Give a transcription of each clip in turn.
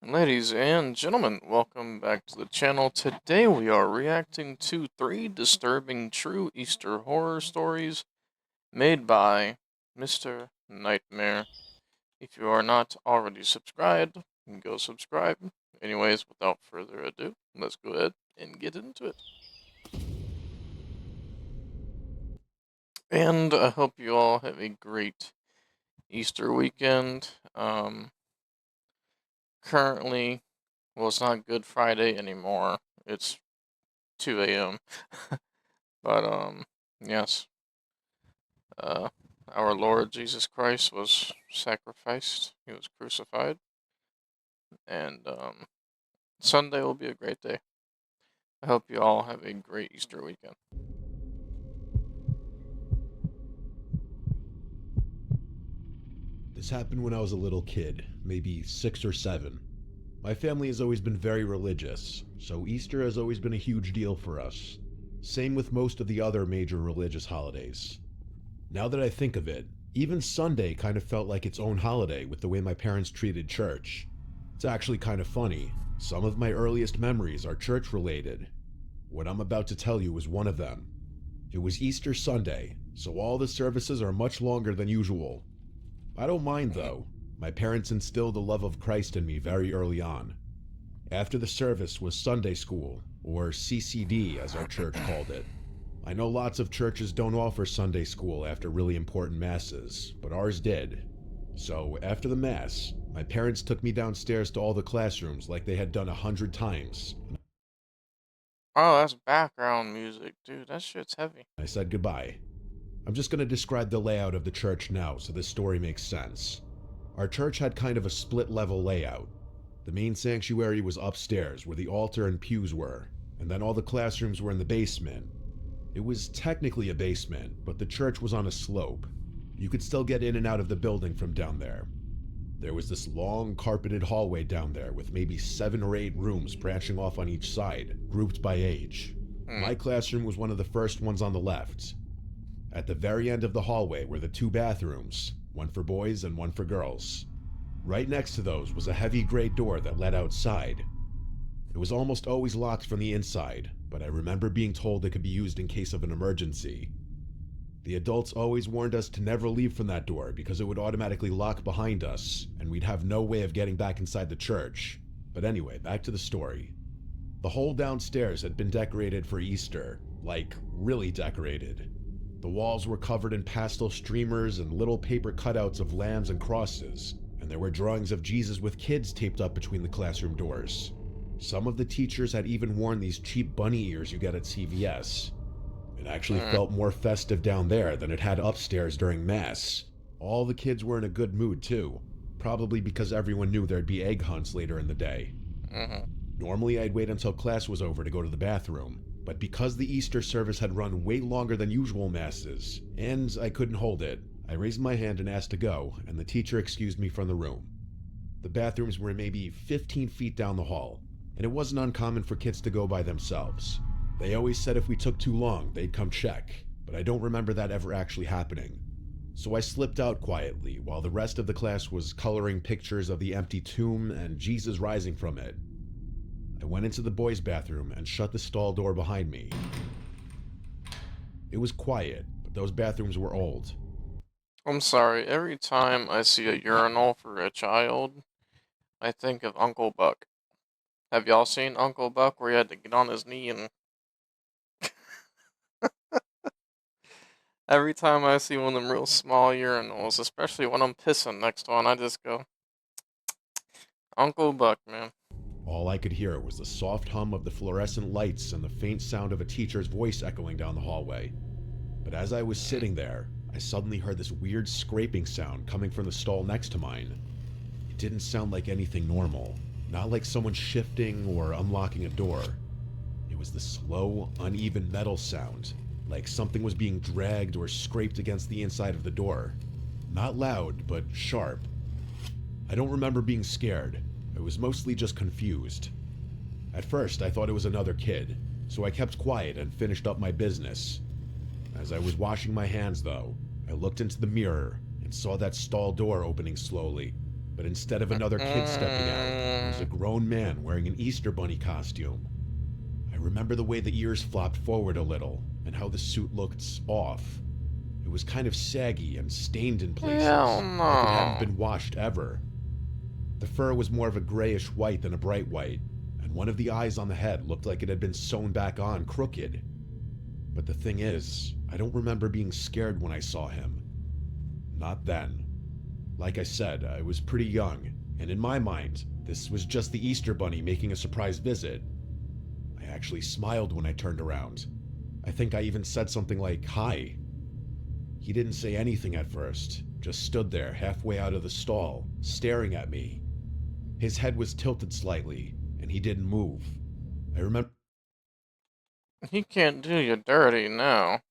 Ladies and gentlemen, welcome back to the channel. Today we are reacting to 3 disturbing true Easter horror stories made by Mr. Nightmare. If you are not already subscribed, go subscribe. Anyways, without further ado, let's go ahead and get into it. And I hope you all have a great Easter weekend. Currently, well, it's not Good Friday anymore. It's 2 a.m. But yes, uh, our Lord Jesus Christ was sacrificed. He was crucified, and Sunday will be a great day. I hope you all have a great Easter weekend. This happened when I was a little kid, maybe 6 or 7. My family has always been very religious, so Easter has always been a huge deal for us. Same with most of the other major religious holidays. Now that I think of it, even Sunday kind of felt like its own holiday with the way my parents treated church. It's actually kind of funny. Some of my earliest memories are church related. What I'm about to tell you is one of them. It was Easter Sunday, so all the services are much longer than usual. I don't mind though. My parents instilled the love of Christ in me very early on. After the service was Sunday school, or CCD as our church called it. I know lots of churches don't offer Sunday school after really important masses, but ours did. So after the mass, my parents took me downstairs to all the classrooms like they had done 100 times. Oh, that's background music, dude. That shit's heavy. I said goodbye. I'm just going to describe the layout of the church now so this story makes sense. Our church had kind of a split level layout. The main sanctuary was upstairs where the altar and pews were, and then all the classrooms were in the basement. It was technically a basement, but the church was on a slope. You could still get in and out of the building from down there. There was this long carpeted hallway down there with maybe 7 or 8 rooms branching off on each side, grouped by age. My classroom was one of the first ones on the left. At the very end of the hallway were the 2 bathrooms, one for boys and one for girls. Right next to those was a heavy gray door that led outside. It was almost always locked from the inside, but I remember being told it could be used in case of an emergency. The adults always warned us to never leave from that door because it would automatically lock behind us, and we'd have no way of getting back inside the church. But anyway, back to the story. The whole downstairs had been decorated for Easter, like really decorated. The walls were covered in pastel streamers and little paper cutouts of lambs and crosses, and there were drawings of Jesus with kids taped up between the classroom doors. Some of the teachers had even worn these cheap bunny ears you get at CVS. It actually felt more festive down there than it had upstairs during Mass. All the kids were in a good mood too, probably because everyone knew there'd be egg hunts later in the day. Normally I'd wait until class was over to go to the bathroom, but because the Easter service had run way longer than usual masses, and I couldn't hold it, I raised my hand and asked to go, and the teacher excused me from the room. The bathrooms were maybe 15 feet down the hall, and it wasn't uncommon for kids to go by themselves. They always said if we took too long, they'd come check, but I don't remember that ever actually happening. So I slipped out quietly while the rest of the class was coloring pictures of the empty tomb and Jesus rising from it. I went into the boys' bathroom and shut the stall door behind me. It was quiet, but those bathrooms were old. I'm sorry. Every time I see a urinal for a child, I think of Uncle Buck. Have y'all seen Uncle Buck where he had to get on his knee and every time I see one of them real small urinals, especially when I'm pissing next to one, I just go, Uncle Buck, man. All I could hear was the soft hum of the fluorescent lights and the faint sound of a teacher's voice echoing down the hallway. But as I was sitting there, I suddenly heard this weird scraping sound coming from the stall next to mine. It didn't sound like anything normal, not like someone shifting or unlocking a door. It was the slow, uneven metal sound, like something was being dragged or scraped against the inside of the door. Not loud, but sharp. I don't remember being scared. I was mostly just confused. At first, I thought it was another kid, so I kept quiet and finished up my business. As I was washing my hands, though, I looked into the mirror and saw that stall door opening slowly. but instead of another kid stepping out, it was a grown man wearing an Easter Bunny costume. I remember the way the ears flopped forward a little, and how the suit looked off. It was kind of saggy and stained in places, Hell like it hadn't no. been washed ever. The fur was more of a grayish white than a bright white, and one of the eyes on the head looked like it had been sewn back on crooked. But the thing is, I don't remember being scared when I saw him. Not then. Like I said, I was pretty young, and in my mind, this was just the Easter Bunny making a surprise visit. I actually smiled when I turned around. I think I even said something like, "Hi." He didn't say anything at first, just stood there halfway out of the stall, staring at me. His head was tilted slightly, and he didn't move. I remember He can't do you dirty now.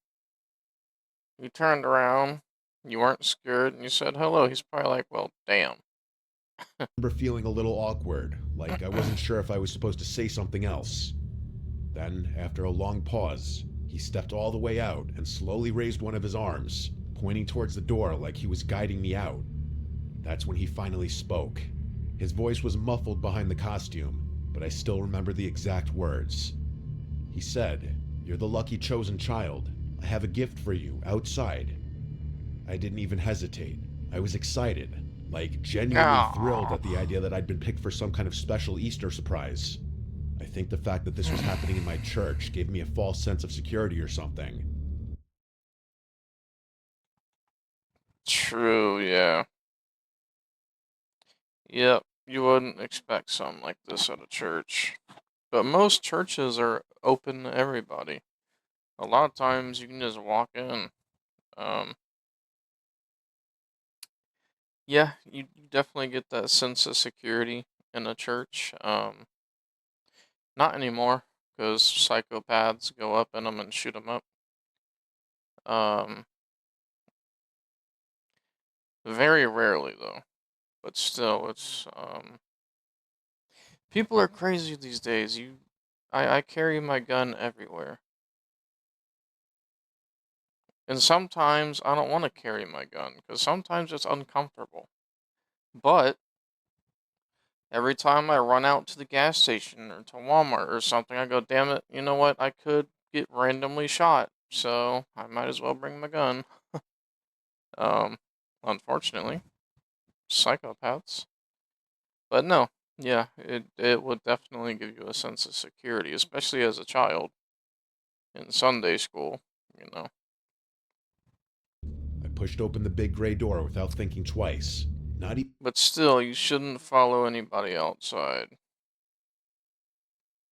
You turned around, you weren't scared, and you said hello. He's probably like, well, damn. feeling a little awkward, like I wasn't sure if I was supposed to say something else. Then, after a long pause, he stepped all the way out and slowly raised one of his arms, pointing towards the door like he was guiding me out. That's when he finally spoke. His voice was muffled behind the costume, but I still remember the exact words. He said, "You're the lucky chosen child. I have a gift for you outside." I didn't even hesitate. I was excited, like genuinely thrilled at the idea that I'd been picked for some kind of special Easter surprise. I think the fact that this was happening in my church gave me a false sense of security or something. True, yeah. Yep, you wouldn't expect something like this at a church. But most churches are open to everybody. A lot of times you can just walk in. Um, yeah, you definitely get that sense of security in a church. Not anymore, because psychopaths go up in them and shoot them up. Um, very rarely though, but still, people are crazy these days. I carry my gun everywhere, and sometimes I don't want to carry my gun because sometimes it's uncomfortable. But every time I run out to the gas station or to Walmart or something, I go, damn it, you know what? I could get randomly shot, so I might as well bring my gun. Um, Unfortunately, psychopaths. But no, yeah, it would definitely give you a sense of security, especially as a child in Sunday school, you know. I pushed open the big gray door without thinking twice, not But still, you shouldn't follow anybody outside.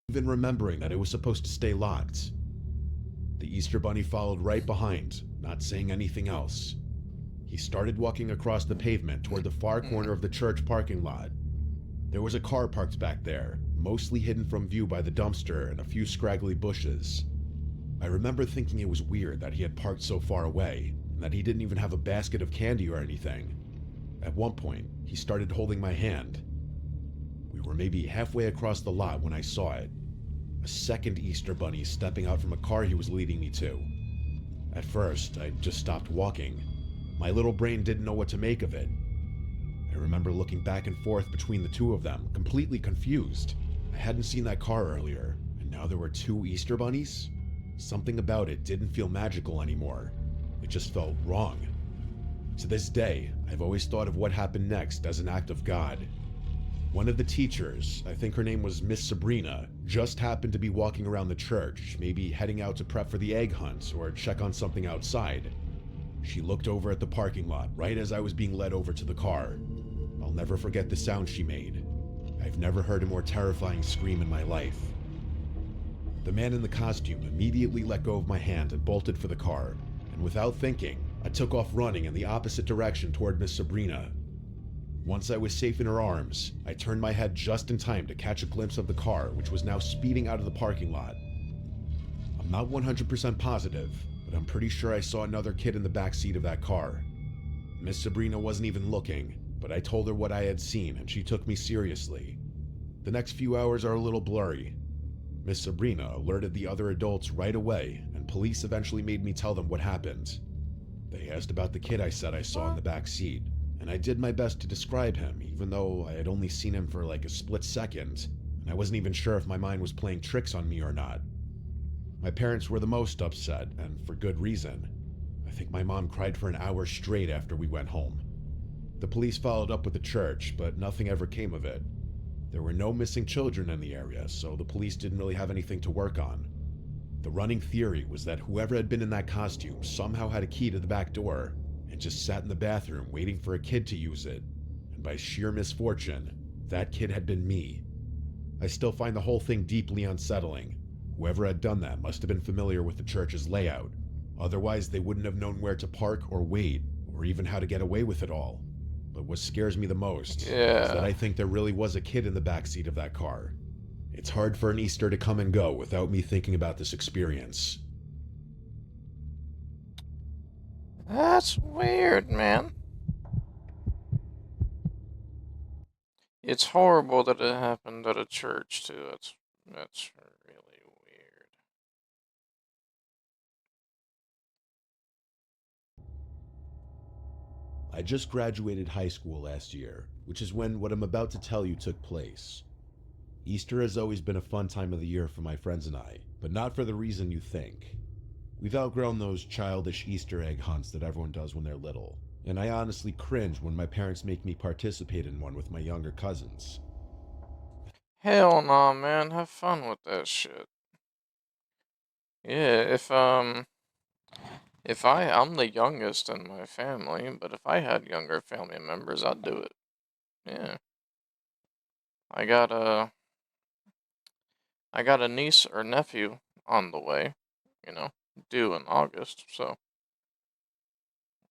even remembering that it was supposed to stay locked. The Easter Bunny followed right behind, not saying anything else. He started walking across the pavement toward the far corner of the church parking lot. There was a car parked back there, mostly hidden from view by the dumpster and a few scraggly bushes. I remember thinking it was weird that he had parked so far away, and that he didn't even have a basket of candy or anything. At one point, he started holding my hand. We were maybe halfway across the lot when I saw it. A second Easter Bunny stepping out from a car he was leading me to. At first, I just stopped walking. My little brain didn't know what to make of it. I remember looking back and forth between the two of them, completely confused. I hadn't seen that car earlier, and now there were two Easter Bunnies? Something about it didn't feel magical anymore. It just felt wrong. To this day, I've always thought of what happened next as an act of God. One of the teachers, I think her name was Miss Sabrina, just happened to be walking around the church, maybe heading out to prep for the egg hunt or check on something outside. She looked over at the parking lot right as I was being led over to the car. I'll never forget the sound she made. I've never heard a more terrifying scream in my life. The man in the costume immediately let go of my hand and bolted for the car, and without thinking, I took off running in the opposite direction toward Miss Sabrina. Once I was safe in her arms, I turned my head just in time to catch a glimpse of the car, which was now speeding out of the parking lot. I'm not 100% positive, but I'm pretty sure I saw another kid in the back seat of that car. Miss Sabrina wasn't even looking, but I told her what I had seen and she took me seriously. The next few hours are a little blurry. Miss Sabrina alerted the other adults right away, and police eventually made me tell them what happened. They asked about the kid I said I saw in the back seat. and I did my best to describe him, even though I had only seen him for like a split second, and I wasn't even sure if my mind was playing tricks on me or not. My parents were the most upset, and for good reason. I think my mom cried for an hour straight after we went home. The police followed up with the church, but nothing ever came of it. There were no missing children in the area, so the police didn't really have anything to work on. The running theory was that whoever had been in that costume somehow had a key to the back door and just sat in the bathroom waiting for a kid to use it. And by sheer misfortune, that kid had been me. I still find the whole thing deeply unsettling. Whoever had done that must have been familiar with the church's layout. Otherwise, they wouldn't have known where to park or wait, or even how to get away with it all. But what scares me the most is that I think there really was a kid in the backseat of that car. It's hard for an Easter to come and go without me thinking about this experience. That's weird, man. It's horrible that it happened at a church, too. That's really weird. I just graduated high school last year, which is when what I'm about to tell you took place. Easter has always been a fun time of the year for my friends and I, but not for the reason you think. We've outgrown those childish Easter egg hunts that everyone does when they're little, and I honestly cringe when my parents make me participate in one with my younger cousins. Hell nah, man. Have fun with that shit. Yeah, if I'm the youngest in my family, but if I had younger family members, I'd do it. Yeah. I got a I got a niece or nephew on the way, you know, due in August, so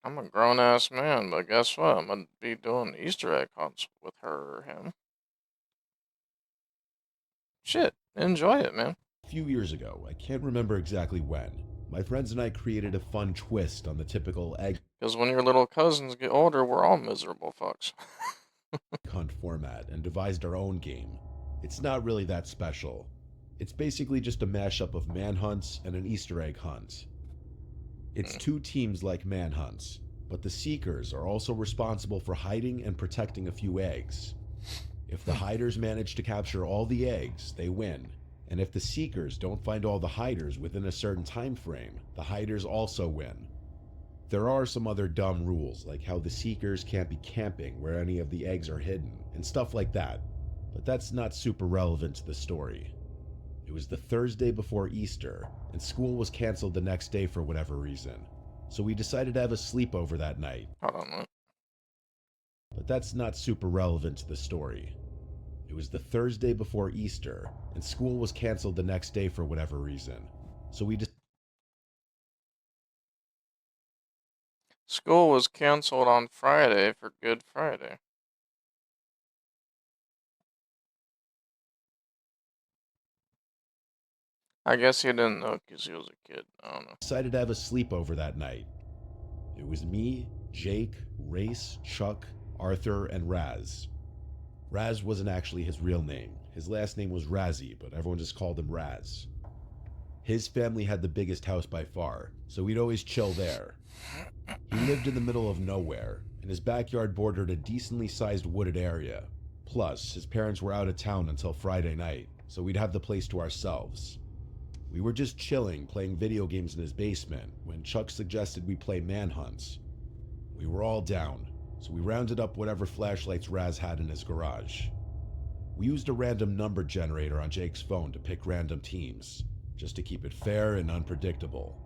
I'm a grown ass man, but guess what? I'm gonna be doing Easter egg hunts with her or him. Shit, enjoy it, man. A few years ago, I can't remember exactly when, my friends and I created a fun twist on the typical egg Because when your little cousins get older, we're all miserable fucks. hunt format and devised our own game. It's not really that special. It's basically just a mashup of manhunts and an Easter egg hunt. It's two teams like manhunts, but the seekers are also responsible for hiding and protecting a few eggs. If the hiders manage to capture all the eggs, they win. And if the seekers don't find all the hiders within a certain time frame, the hiders also win. There are some other dumb rules, like how the seekers can't be camping where any of the eggs are hidden, and stuff like that, but that's not super relevant to the story. It was the Thursday before Easter, and school was canceled the next day for whatever reason, so we decided to have a sleepover that night. Hold on, what? But that's not super relevant to the story. It was the Thursday before Easter, and school was canceled the next day for whatever reason, so we School was canceled on Friday for Good Friday. I guess he didn't know because he was a kid. I don't know. decided to have a sleepover that night. It was me, Jake, Race, Chuck, Arthur, and Raz. Raz wasn't actually his real name. His last name was Razzie, but everyone just called him Raz. His family had the biggest house by far, so we'd always chill there. He lived in the middle of nowhere, and his backyard bordered a decently sized wooded area. Plus, his parents were out of town until Friday night, so we'd have the place to ourselves. We were just chilling, playing video games in his basement, when Chuck suggested we play manhunts. We were all down, so we rounded up whatever flashlights Raz had in his garage. We used a random number generator on Jake's phone to pick random teams, just to keep it fair and unpredictable.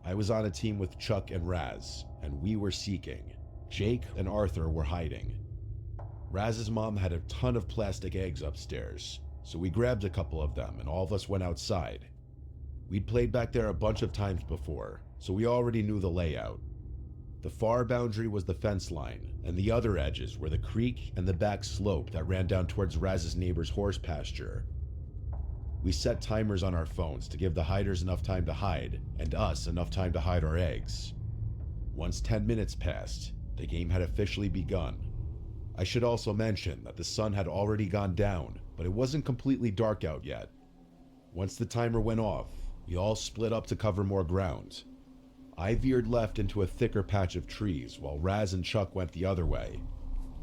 I was on a team with Chuck and Raz, and we were seeking. Jake and Arthur were hiding. Raz's mom had a ton of plastic eggs upstairs, so we grabbed a couple of them and all of us went outside. We'd played back there a bunch of times before, so we already knew the layout. The far boundary was the fence line, and the other edges were the creek and the back slope that ran down towards Raz's neighbor's horse pasture. We set timers on our phones to give the hiders enough time to hide, and us enough time to hide our eggs. Once 10 minutes passed, the game had officially begun. I should also mention that the sun had already gone down, but it wasn't completely dark out yet. Once the timer went off, we all split up to cover more ground. I veered left into a thicker patch of trees while Raz and Chuck went the other way.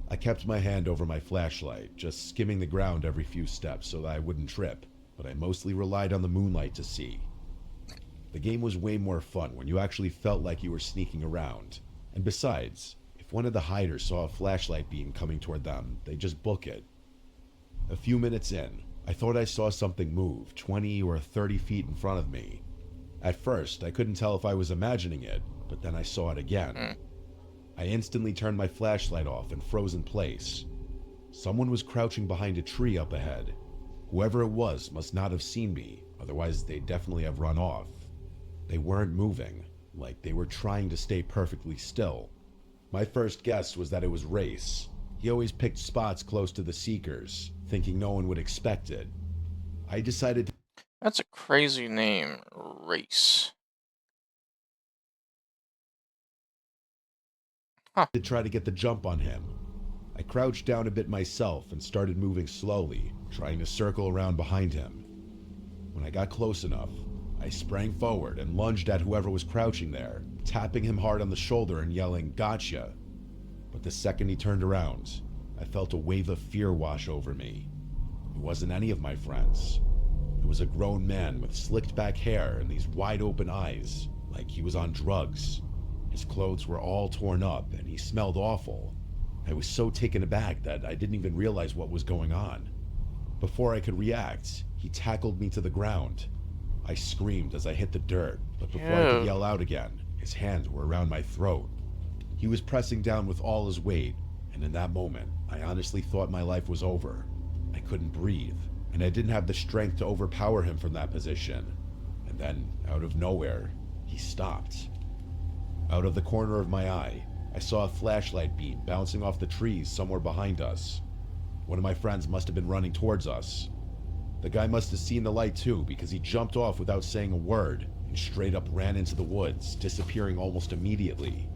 I kept my hand over my flashlight, just skimming the ground every few steps so that I wouldn't trip, but I mostly relied on the moonlight to see. The game was way more fun when you actually felt like you were sneaking around. And besides, if one of the hiders saw a flashlight beam coming toward them, they'd just book it. A few minutes in, I thought I saw something move 20 or 30 feet in front of me. At first, I couldn't tell if I was imagining it, but then I saw it again. I instantly turned my flashlight off and froze in place. Someone was crouching behind a tree up ahead. Whoever it was must not have seen me, otherwise they'd definitely have run off. They weren't moving, like they were trying to stay perfectly still. My first guess was that it was Race. He always picked spots close to the Seekers, thinking no one would expect it. I decided to That's a crazy name, Race. try to get the jump on him. I crouched down a bit myself and started moving slowly, trying to circle around behind him. When I got close enough, I sprang forward and lunged at whoever was crouching there, tapping him hard on the shoulder and yelling, "Gotcha!" But the second he turned around, I felt a wave of fear wash over me. It wasn't any of my friends. It was a grown man with slicked back hair and these wide open eyes, like he was on drugs. His clothes were all torn up and he smelled awful. I was so taken aback that I didn't even realize what was going on. Before I could react, he tackled me to the ground. I screamed as I hit the dirt, but before I could yell out again, his hands were around my throat. He was pressing down with all his weight, and in that moment, I honestly thought my life was over. I couldn't breathe, and I didn't have the strength to overpower him from that position. And then, out of nowhere, he stopped. Out of the corner of my eye, I saw a flashlight beam bouncing off the trees somewhere behind us. One of my friends must have been running towards us. The guy must have seen the light too, because he jumped off without saying a word and straight up ran into the woods, disappearing almost immediately.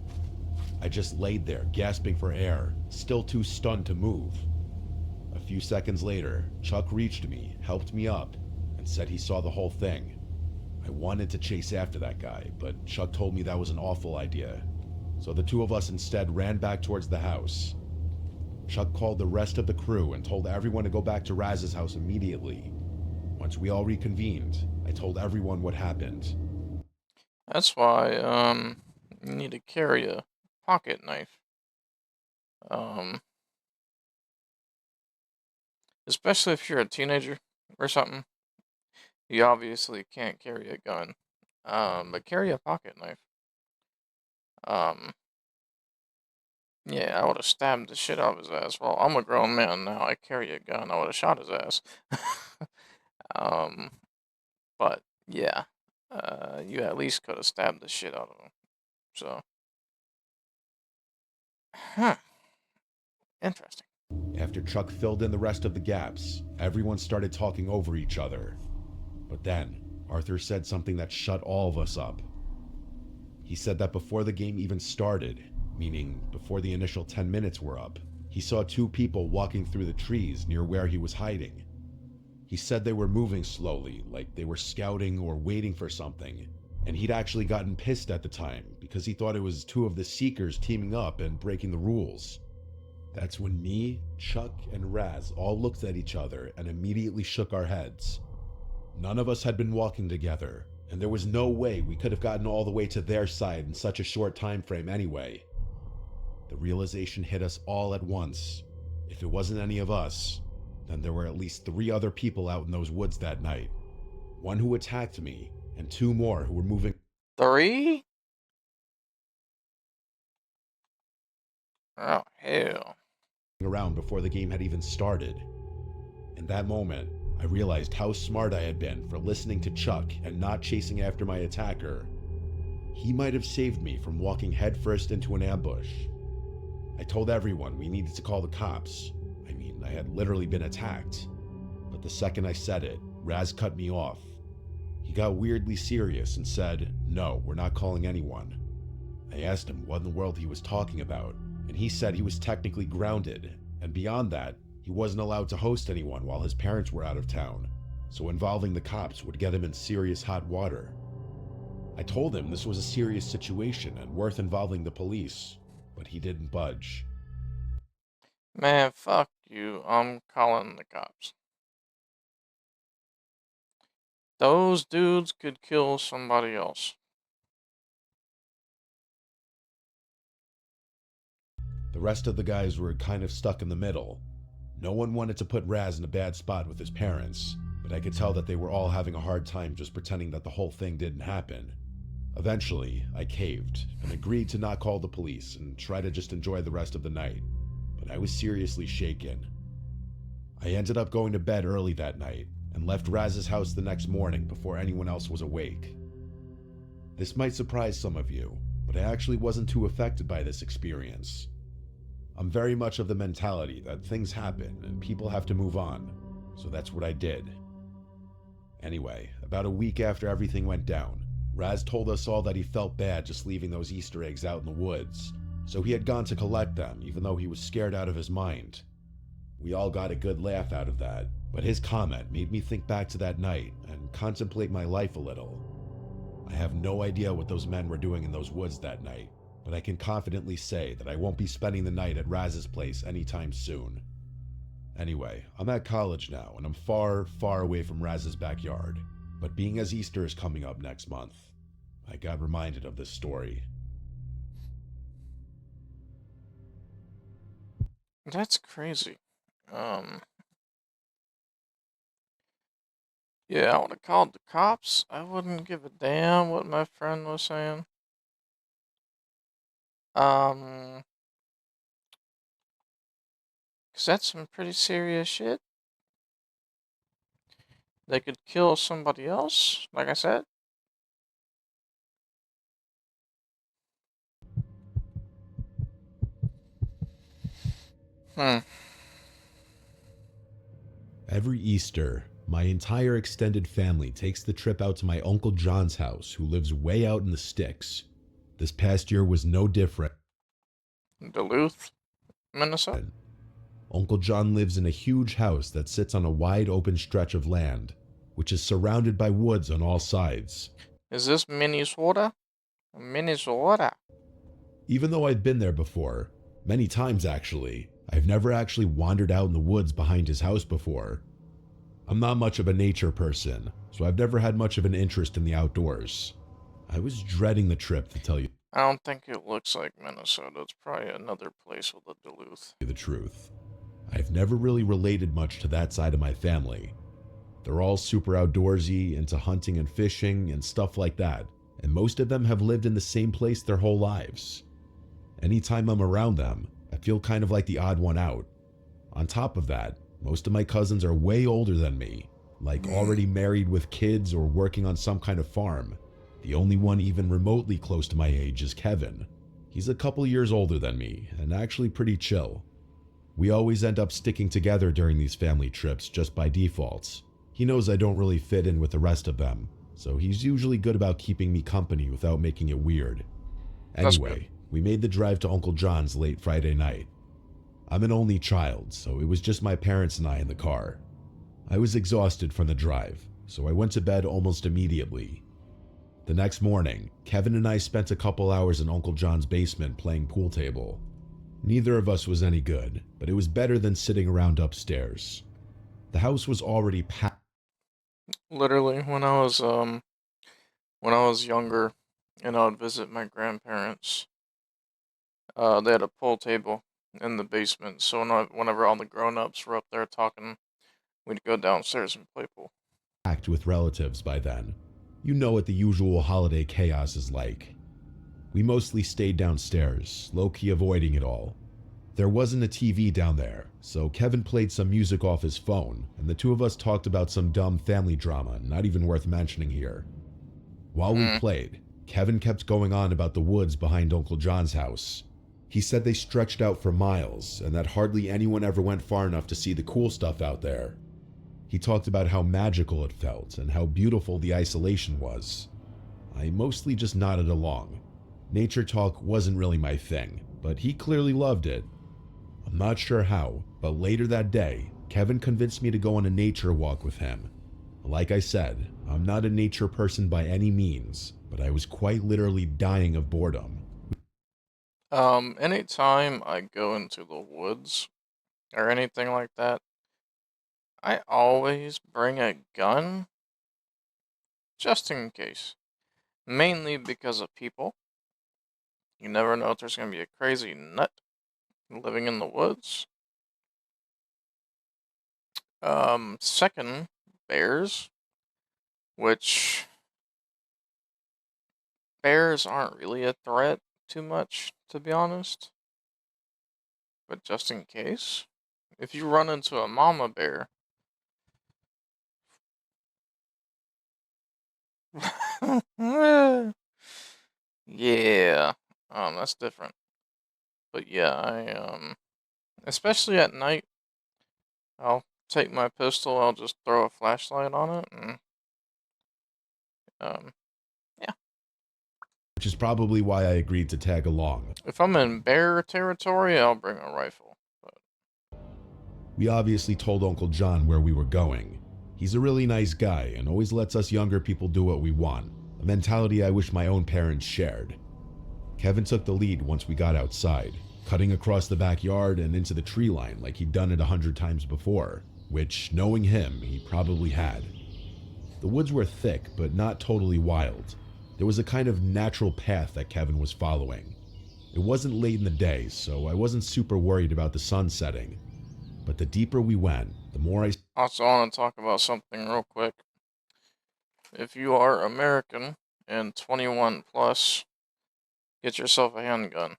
I just laid there, gasping for air, still too stunned to move. A few seconds later, Chuck reached me, helped me up, and said he saw the whole thing. I wanted to chase after that guy, but Chuck told me that was an awful idea. So the two of us instead ran back towards the house. Chuck called the rest of the crew and told everyone to go back to Raz's house immediately. Once we all reconvened, I told everyone what happened. That's why, you need to carry a pocket knife. Especially if you're a teenager or something. You obviously can't carry a gun. But carry a pocket knife. Yeah, I would have stabbed the shit out of his ass. Well, I'm a grown man now. I carry a gun. I would have shot his ass. Um, but yeah, you at least could have stabbed the shit out of him. So, interesting. After Chuck filled in the rest of the gaps, everyone started talking over each other. But then, Arthur said something that shut all of us up. He said that before the game even started, meaning before the initial 10 minutes were up, he saw two people walking through the trees near where he was hiding. He said they were moving slowly, like they were scouting or waiting for something, and he'd actually gotten pissed at the time because he thought it was two of the Seekers teaming up and breaking the rules. That's when me, Chuck, and Raz all looked at each other and immediately shook our heads. None of us had been walking together, and there was no way we could have gotten all the way to their side in such a short time frame anyway. The realization hit us all at once. If it wasn't any of us, then there were at least 3 other people out in those woods that night. One who attacked me, and 2 more who were moving 3? Oh, hell. around before the game had even started. In that moment, I realized how smart I had been for listening to Chuck and not chasing after my attacker. He might have saved me from walking headfirst into an ambush. I told everyone we needed to call the cops. I mean, I had literally been attacked. But the second I said it, Raz cut me off. He got weirdly serious and said, "No, we're not calling anyone." I asked him what in the world he was talking about, and he said he was technically grounded, and beyond that, he wasn't allowed to host anyone while his parents were out of town, so involving the cops would get him in serious hot water. I told him this was a serious situation and worth involving the police, but he didn't budge. Man, fuck you. I'm calling the cops. Those dudes could kill somebody else. The rest of the guys were kind of stuck in the middle. No one wanted to put Raz in a bad spot with his parents, but I could tell that they were all having a hard time just pretending that the whole thing didn't happen. Eventually, I caved and agreed to not call the police and try to just enjoy the rest of the night, but I was seriously shaken. I ended up going to bed early that night and left Raz's house the next morning before anyone else was awake. This might surprise some of you, but I actually wasn't too affected by this experience. I'm very much of the mentality that things happen and people have to move on, so that's what I did. Anyway, about a week after everything went down, Raz told us all that he felt bad just leaving those Easter eggs out in the woods, so he had gone to collect them even though he was scared out of his mind. We all got a good laugh out of that, but his comment made me think back to that night and contemplate my life a little. I have no idea what those men were doing in those woods that night, but I can confidently say that I won't be spending the night at Raz's place anytime soon. Anyway, I'm at college now and I'm far, far away from Raz's backyard, but being as Easter is coming up next month, I got reminded of this story. That's crazy. Yeah, I would have called the cops. I wouldn't give a damn what my friend was saying. Cause that's some pretty serious shit. They could kill somebody else, like I said. Hmm. Every Easter, my entire extended family takes the trip out to my Uncle John's house, who lives way out in the sticks. This past year was no different. Duluth, Minnesota. Uncle John lives in a huge house that sits on a wide open stretch of land, which is surrounded by woods on all sides. Is this Minnesota? Minnesota. Even though I've been there before, many times actually, I've never actually wandered out in the woods behind his house before. I'm not much of a nature person, so I've never had much of an interest in the outdoors. I was dreading the trip, to tell you I don't think it looks like Minnesota. It's probably another place with a Duluth. the truth. I've never really related much to that side of my family. They're all super outdoorsy, into hunting and fishing and stuff like that, and most of them have lived in the same place their whole lives. Anytime I'm around them, I feel kind of like the odd one out. On top of that, most of my cousins are way older than me, like already married with kids or working on some kind of farm. The only one even remotely close to my age is Kevin. He's a couple years older than me, and actually pretty chill. We always end up sticking together during these family trips just by default. He knows I don't really fit in with the rest of them, so he's usually good about keeping me company without making it weird. Anyway, we made the drive to Uncle John's late Friday night. I'm an only child, so it was just my parents and I in the car. I was exhausted from the drive, so I went to bed almost immediately. The next morning, Kevin and I spent a couple hours in Uncle John's basement playing pool table. Neither of us was any good, but it was better than sitting around upstairs. The house was already packed. Literally, when I was younger, and I would visit my grandparents, they had a pool table in the basement. So whenever all the grown-ups were up there talking, we'd go downstairs and play pool. Packed with relatives by then. You know what the usual holiday chaos is like. We mostly stayed downstairs, low-key avoiding it all. There wasn't a TV down there, so Kevin played some music off his phone, and the two of us talked about some dumb family drama not even worth mentioning here. While we played, Kevin kept going on about the woods behind Uncle John's house. He said they stretched out for miles, and that hardly anyone ever went far enough to see the cool stuff out there. He talked about how magical it felt and how beautiful the isolation was. I mostly just nodded along. Nature talk wasn't really my thing, but he clearly loved it. I'm not sure how, but later that day, Kevin convinced me to go on a nature walk with him. Like I said, I'm not a nature person by any means, but I was quite literally dying of boredom. Anytime I go into the woods or anything like that, I always bring a gun just in case. Mainly because of people. You never know if there's gonna be a crazy nut living in the woods. Second, bears, which bears aren't really a threat too much, to be honest. But just in case, if you run into a mama bear, yeah, that's different. But yeah, especially at night, I'll take my pistol, I'll just throw a flashlight on it, and um, yeah. Which is probably why I agreed to tag along. If I'm in bear territory, I'll bring a rifle. But We obviously told Uncle John where we were going. He's a really nice guy and always lets us younger people do what we want, a mentality I wish my own parents shared. Kevin took the lead once we got outside, cutting across the backyard and into the tree line like he'd done it 100 times before, which, knowing him, he probably had. The woods were thick, but not totally wild. There was a kind of natural path that Kevin was following. It wasn't late in the day, so I wasn't super worried about the sun setting. But the deeper we went, the more I also, I want to talk about something real quick. If you are American and 21 plus, get yourself a handgun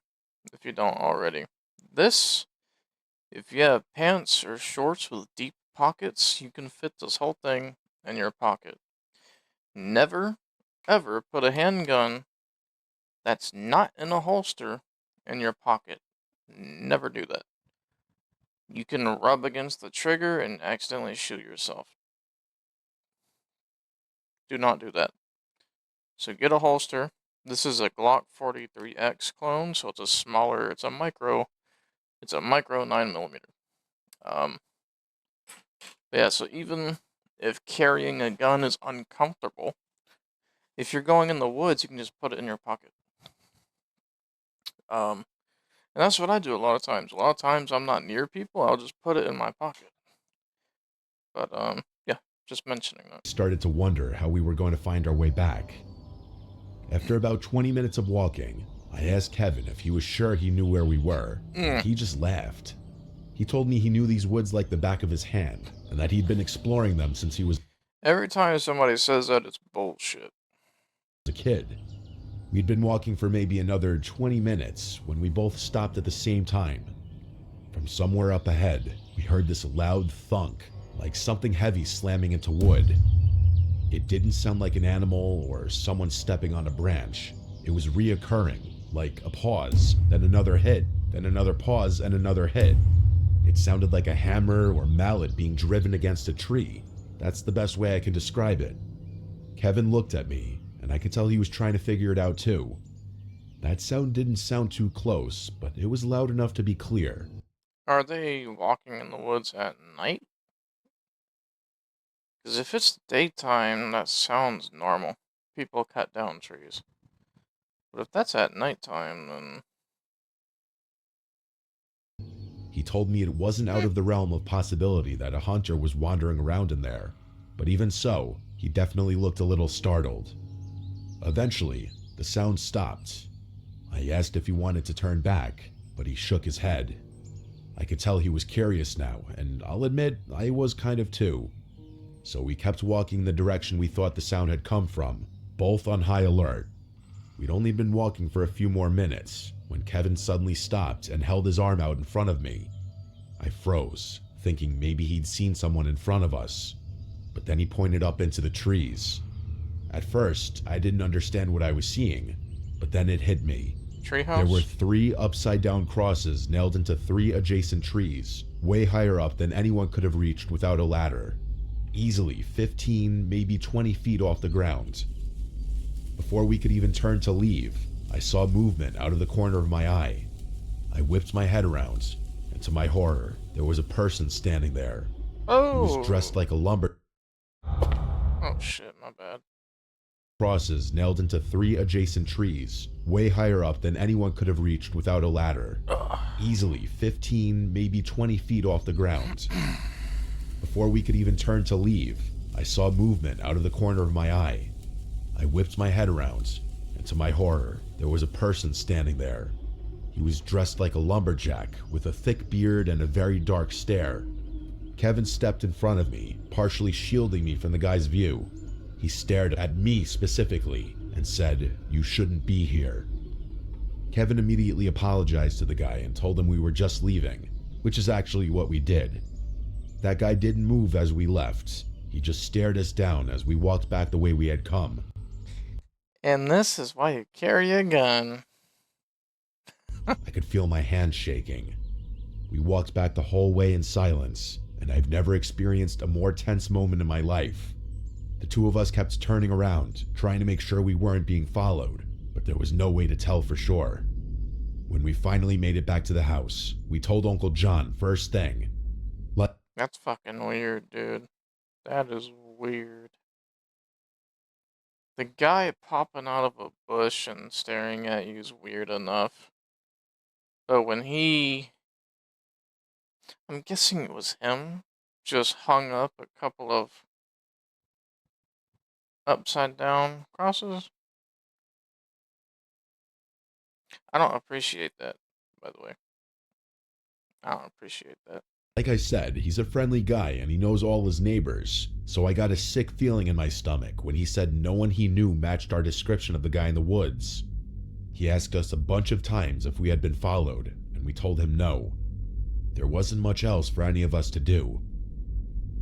if you don't already. This, if you have pants or shorts with deep pockets, you can fit this whole thing in your pocket. Never, ever put a handgun that's not in a holster in your pocket. Never do that. You can rub against the trigger and accidentally shoot yourself. Do not do that. So get a holster. This is a Glock 43X clone, so it's a smaller, it's a micro 9mm. Yeah, so even if carrying a gun is uncomfortable, if you're going in the woods, you can just put it in your pocket. And that's what I do a lot of times. A lot of times I'm not near people, I'll just put it in my pocket. But, yeah, just mentioning that. started to wonder how we were going to find our way back. After about 20 minutes of walking, I asked Kevin if he was sure he knew where we were. He just laughed. He told me he knew these woods like the back of his hand, and that he'd been exploring them since he was Every time somebody says that, it's bullshit. a kid. We'd been walking for maybe another 20 minutes when we both stopped at the same time. From somewhere up ahead, we heard this loud thunk, like something heavy slamming into wood. It didn't sound like an animal or someone stepping on a branch. It was reoccurring, like a pause, then another hit, then another pause and another hit. It sounded like a hammer or mallet being driven against a tree. That's the best way I can describe it. Kevin looked at me, and I could tell he was trying to figure it out too. That sound didn't sound too close, but it was loud enough to be clear. Are they walking in the woods at night? Because if it's daytime, that sounds normal. People cut down trees. But if that's at nighttime, then He told me it wasn't out of the realm of possibility that a hunter was wandering around in there, but even so, he definitely looked a little startled. Eventually, the sound stopped. I asked if he wanted to turn back, but he shook his head. I could tell he was curious now, and I'll admit I was kind of too. So we kept walking the direction we thought the sound had come from, both on high alert. We'd only been walking for a few more minutes when Kevin suddenly stopped and held his arm out in front of me. I froze, thinking maybe he'd seen someone in front of us, but then he pointed up into the trees. At first, I didn't understand what I was seeing, but then it hit me. treehouse? There were 3 upside-down crosses nailed into 3 adjacent trees, way higher up than anyone could have reached without a ladder. Easily 15, maybe 20 feet off the ground. Before we could even turn to leave, I saw movement out of the corner of my eye. I whipped my head around, and to my horror, there was a person standing there. He Oh! was dressed like a lumber. My bad. Crosses nailed into 3 adjacent trees, way higher up than anyone could have reached without a ladder. Ugh. Easily 15, maybe 20 feet off the ground. Before we could even turn to leave, I saw movement out of the corner of my eye. I whipped my head around, and to my horror, there was a person standing there. He was dressed like a lumberjack, with a thick beard and a very dark stare. Kevin stepped in front of me, partially shielding me from the guy's view. He stared at me specifically and said, "You shouldn't be here." Kevin immediately apologized to the guy and told him we were just leaving, which is actually what we did. That guy didn't move as we left. He just stared us down as we walked back the way we had come. And this is why you carry a gun. I could feel my hands shaking. We walked back the whole way in silence, and I've never experienced a more tense moment in my life. The 2 of us kept turning around, trying to make sure we weren't being followed, but there was no way to tell for sure. When we finally made it back to the house, we told Uncle John first thing. That's fucking weird, dude. That is weird. The guy popping out of a bush and staring at you is weird enough. But when I'm guessing it was him, just hung up a couple of upside down crosses. I don't appreciate that, by the way. I don't appreciate that. Like I said, he's a friendly guy and he knows all his neighbors, so I got a sick feeling in my stomach when he said no one he knew matched our description of the guy in the woods. He asked us a bunch of times if we had been followed, and we told him no. There wasn't much else for any of us to do.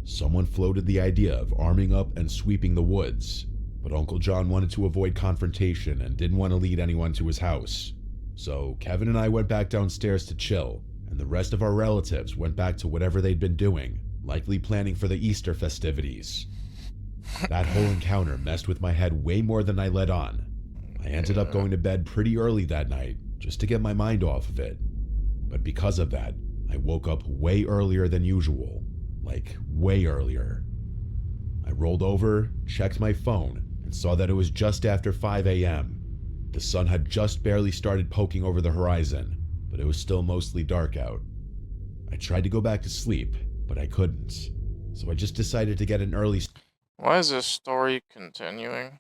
Someone floated the idea of arming up and sweeping the woods, but Uncle John wanted to avoid confrontation and didn't want to lead anyone to his house. So Kevin and I went back downstairs to chill, and the rest of our relatives went back to whatever they'd been doing, likely planning for the Easter festivities. That whole encounter messed with my head way more than I let on. I ended up going to bed pretty early that night, just to get my mind off of it. But because of that, I woke up way earlier than usual. Like, way earlier. I rolled over, checked my phone, and saw that it was just after 5 a.m. The sun had just barely started poking over the horizon, but it was still mostly dark out. I tried to go back to sleep, but I couldn't. So I just decided to get an early Why is this story continuing?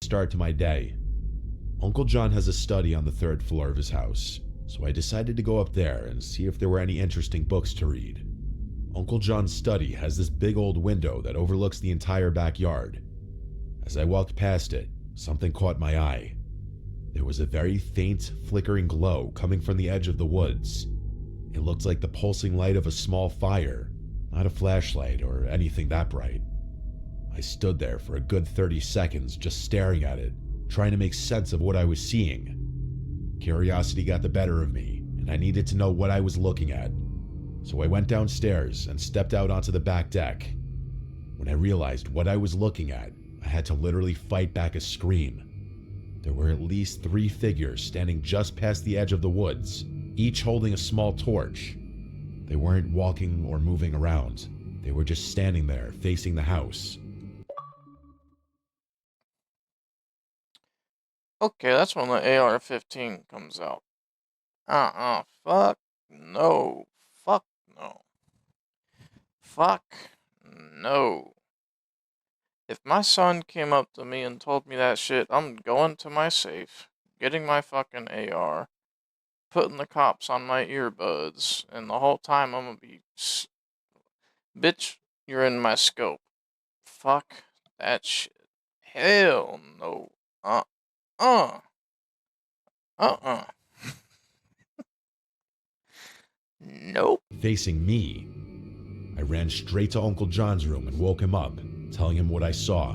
start to my day. Uncle John has a study on the 3rd floor of his house, so I decided to go up there and see if there were any interesting books to read. Uncle John's study has this big old window that overlooks the entire backyard. As I walked past it, something caught my eye. There was a very faint, flickering glow coming from the edge of the woods. It looked like the pulsing light of a small fire, not a flashlight or anything that bright. I stood there for a good 30 seconds just staring at it, trying to make sense of what I was seeing. Curiosity got the better of me, and I needed to know what I was looking at. So I went downstairs and stepped out onto the back deck. When I realized what I was looking at, I had to literally fight back a scream. There were at least 3 figures standing just past the edge of the woods, each holding a small torch. They weren't walking or moving around. They were just standing there, facing the house. Okay, that's when the AR-15 comes out. Fuck no. Fuck no. Fuck no. If my son came up to me and told me that shit, I'm going to my safe, getting my fucking AR, putting the cops on my earbuds, and the whole time I'm gonna be, bitch, you're in my scope. Fuck that shit. Hell no. Nope. Facing me. I ran straight to Uncle John's room and woke him up, telling him what I saw.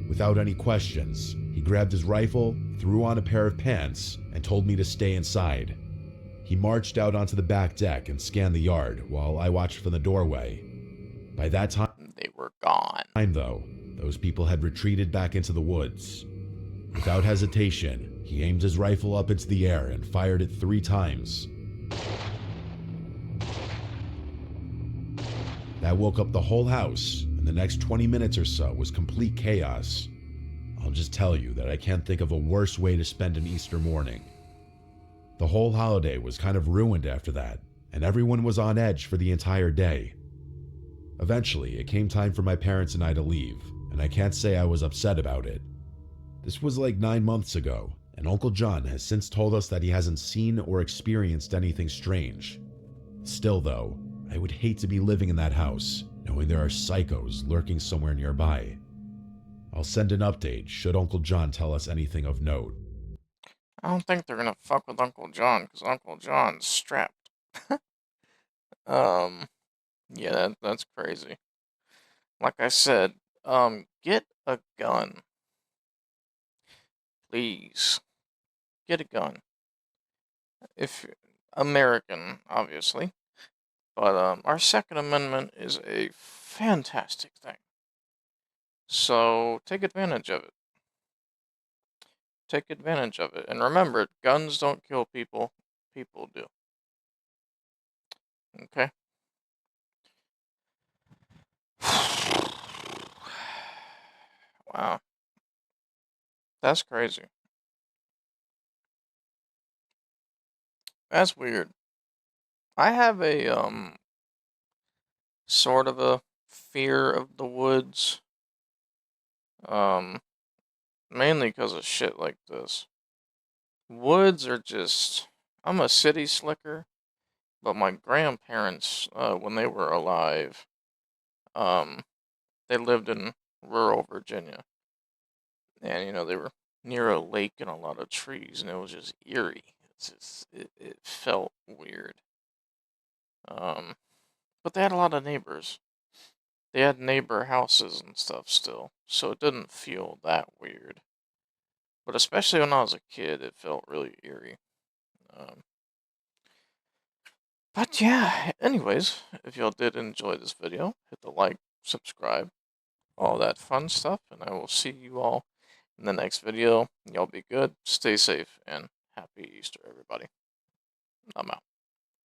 Without any questions, he grabbed his rifle, threw on a pair of pants, and told me to stay inside. He marched out onto the back deck and scanned the yard while I watched from the doorway. By that time, They were gone. though, those people had retreated back into the woods. Without hesitation, he aimed his rifle up into the air and fired it 3 times. That woke up the whole house, and the next 20 minutes or so was complete chaos. I'll just tell you that I can't think of a worse way to spend an Easter morning. The whole holiday was kind of ruined after that, and everyone was on edge for the entire day. Eventually, it came time for my parents and I to leave, and I can't say I was upset about it. This was like 9 months ago, and Uncle John has since told us that he hasn't seen or experienced anything strange. Still, though, I would hate to be living in that house, knowing there are psychos lurking somewhere nearby. I'll send an update should Uncle John tell us anything of note. I don't think they're gonna fuck with Uncle John, because Uncle John's strapped. um, yeah, that's crazy. Like I said, get a gun. Please. Get a gun. If American, obviously. But our Second Amendment is a fantastic thing. So take advantage of it. Take advantage of it. And remember, guns don't kill people, people do. Okay? Wow. That's crazy. That's weird. I have a sort of a fear of the woods. Um Mainly because of shit like this. Woods are just I'm a city slicker, but my grandparents when they were alive, um they lived in rural Virginia. And they were near a lake and a lot of trees, and it was just eerie. It felt weird. Um, but they had a lot of neighbors. They had neighbor houses and stuff still, so it didn't feel that weird. But especially when I was a kid, it felt really eerie. Um, but yeah, anyways, if y'all did enjoy this video, hit the like, subscribe, all that fun stuff, and I will see you all in the next video. Y'all be good, stay safe, and happy Easter, everybody. I'm out.